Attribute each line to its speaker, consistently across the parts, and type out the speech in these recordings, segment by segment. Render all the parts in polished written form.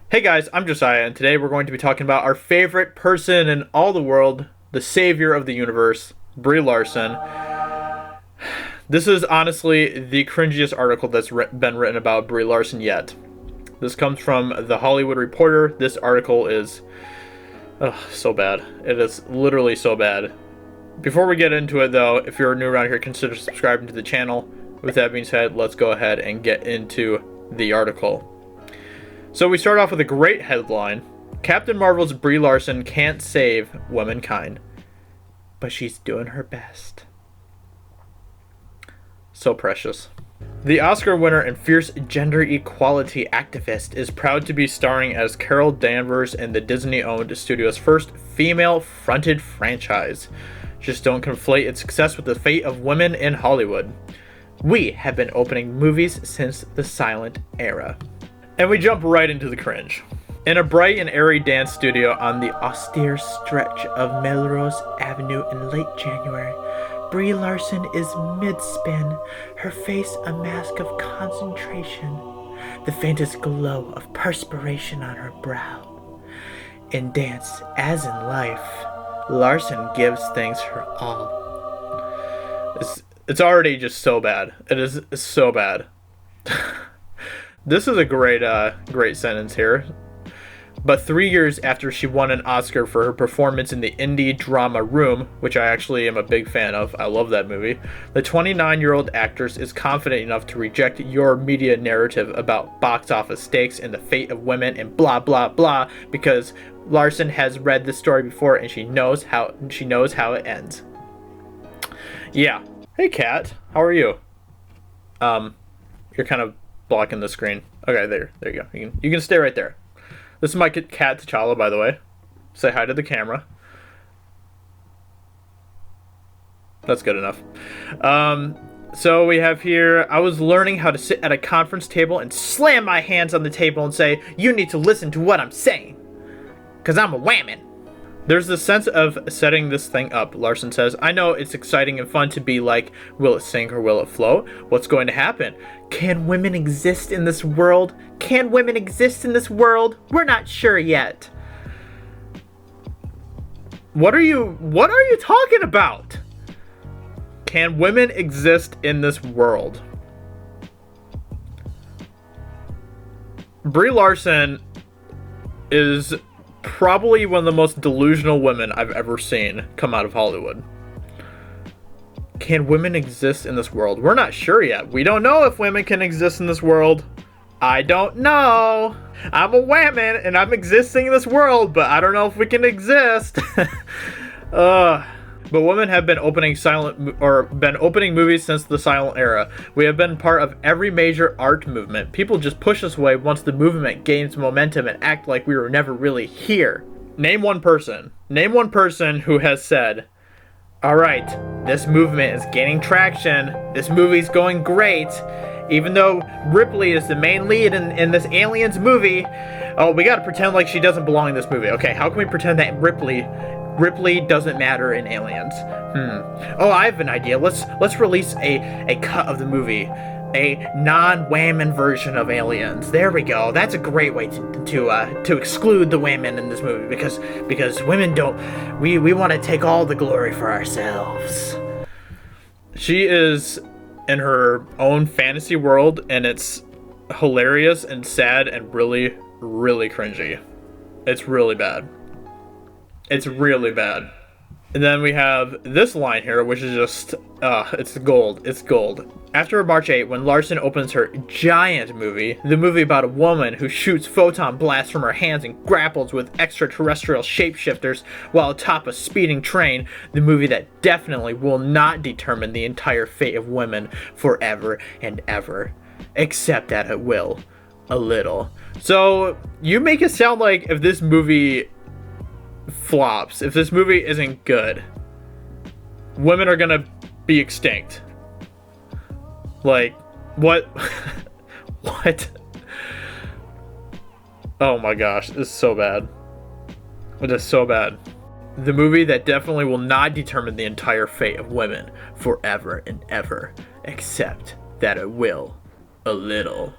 Speaker 1: Hey guys, I'm Josiah, and today we're going to be talking about our favorite person in all the world, the savior of the universe, Brie Larson. This is honestly the cringiest article that's been written about Brie Larson yet. This comes from The Hollywood Reporter. This article is so bad. It is literally so bad. Before we get into it though, if you're new around here, consider subscribing to the channel. With that being said, let's go ahead and get into the article. So we start off with a great headline. Captain Marvel's Brie Larson can't save womankind, but she's doing her best. So precious. The Oscar winner and fierce gender equality activist is proud to be starring as Carol Danvers in the Disney-owned studio's first female-fronted franchise. Just don't conflate its success with the fate of women in Hollywood. We have been opening movies since the silent era. And we jump right into the cringe. In a bright and airy dance studio on the austere stretch of Melrose Avenue in late January, Brie Larson is mid-spin, her face a mask of concentration, the faintest glow of perspiration on her brow. In dance, as in life, Larson gives things her all. It's already just so bad. It is so bad. This is a great sentence here. But 3 years after she won an Oscar for her performance in the indie drama Room, which I actually am a big fan of, I love that movie, the 29-year-old actress is confident enough to reject your media narrative about box office stakes and the fate of women and blah blah blah because Larson has read the story before and she knows how it ends. Yeah. Hey Kat, how are you? You're kind of blocking the screen. Okay, there you go. You can stay right there. This is my cat T'Challa, by the way. Say hi to the camera. That's good enough. So we have here, I was learning how to sit at a conference table and slam my hands on the table and say, "You need to listen to what I'm saying, 'cause I'm a whammon." There's this sense of setting this thing up, Larson says. I know it's exciting and fun to be like, will it sink or will it float? What's going to happen? Can women exist in this world? Can women exist in this world? We're not sure yet. What are you talking about? Can women exist in this world? Brie Larson is probably one of the most delusional women I've ever seen come out of Hollywood. Can women exist in this world? We're not sure yet. We don't know if women can exist in this world. I don't know. I'm a woman and I'm existing in this world, but I don't know if we can exist. But women have been opening movies since the silent era. We have been part of every major art movement. People just push us away once the movement gains momentum and act like we were never really here. Name one person. Name one person who has said, "All right, this movement is gaining traction. This movie's going great. Even though Ripley is the main lead in this Aliens movie, oh, we gotta pretend like she doesn't belong in this movie. Okay, how can we pretend that Ripley doesn't matter in Aliens? Oh, I have an idea. Let's release a cut of the movie, a non-women version of Aliens. There we go. That's a great way to exclude the women in this movie because women don't. We want to take all the glory for ourselves." She is in her own fantasy world, and it's hilarious and sad and really, really cringy. It's really bad. It's really bad. And then we have this line here, which is just, it's gold. It's gold. After March 8, when Larson opens her giant movie, the movie about a woman who shoots photon blasts from her hands and grapples with extraterrestrial shapeshifters while atop a speeding train, the movie that definitely will not determine the entire fate of women forever and ever. Except that it will. A little. So, you make it sound like if this movie flops, if this movie isn't good, women are gonna be extinct. Like, what? What? Oh my gosh, this is so bad. It is so bad. The movie that definitely will not determine the entire fate of women forever and ever, except that it will. A little.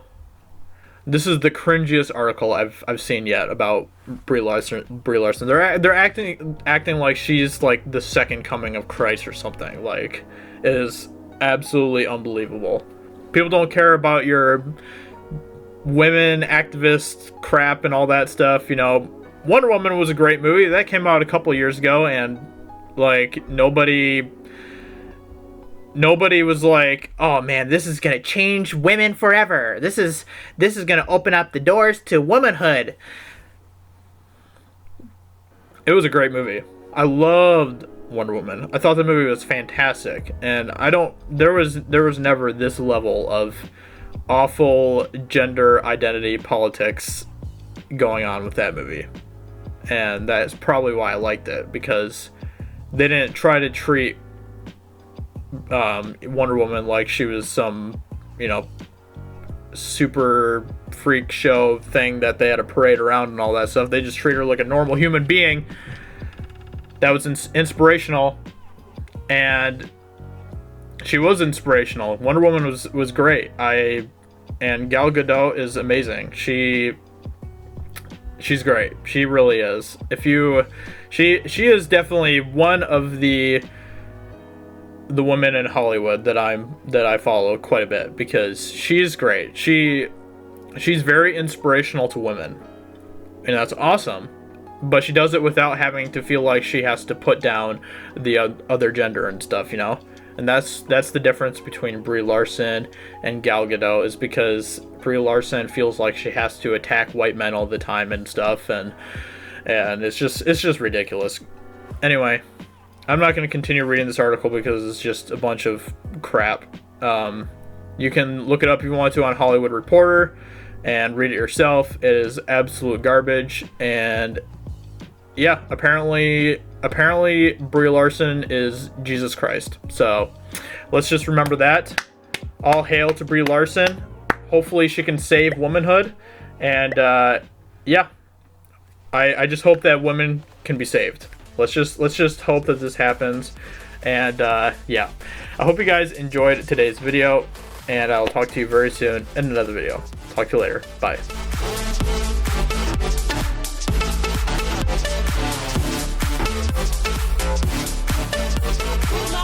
Speaker 1: This is the cringiest article I've seen yet about Brie Larson. They're acting like she's like the second coming of Christ or something. Like, it is absolutely unbelievable. People don't care about your women activist crap and all that stuff. You know, Wonder Woman was a great movie that came out a couple years ago, and like nobody was like, oh man, this is gonna change women forever. This is gonna open up the doors to womanhood. It was a great movie. I loved Wonder Woman. I thought the movie was fantastic, and there was never this level of awful gender identity politics going on with that movie. And that is probably why I liked it, because they didn't try to treat Wonder Woman like she was some, you know, super freak show thing that they had to parade around and all that stuff. They just treat her like a normal human being that was inspirational, and she was inspirational. Wonder Woman was great. And Gal Gadot is amazing. She's great. She really is. She is definitely one of the women in Hollywood that I follow quite a bit, because she's great. She's very inspirational to women, and that's awesome. But she does it without having to feel like she has to put down the other gender and stuff, you know. And that's the difference between Brie Larson and Gal Gadot, is because Brie Larson feels like she has to attack white men all the time and stuff, and it's just ridiculous. Anyway, I'm not going to continue reading this article because it's just a bunch of crap. You can look it up if you want to on Hollywood Reporter and read it yourself. It is absolute garbage. And yeah, apparently Brie Larson is Jesus Christ. So let's just remember that. All hail to Brie Larson. Hopefully she can save womanhood. And yeah, I just hope that women can be saved. Let's just hope that this happens. And yeah, I hope you guys enjoyed today's video, and I'll talk to you very soon in another video. Talk to you later. Bye.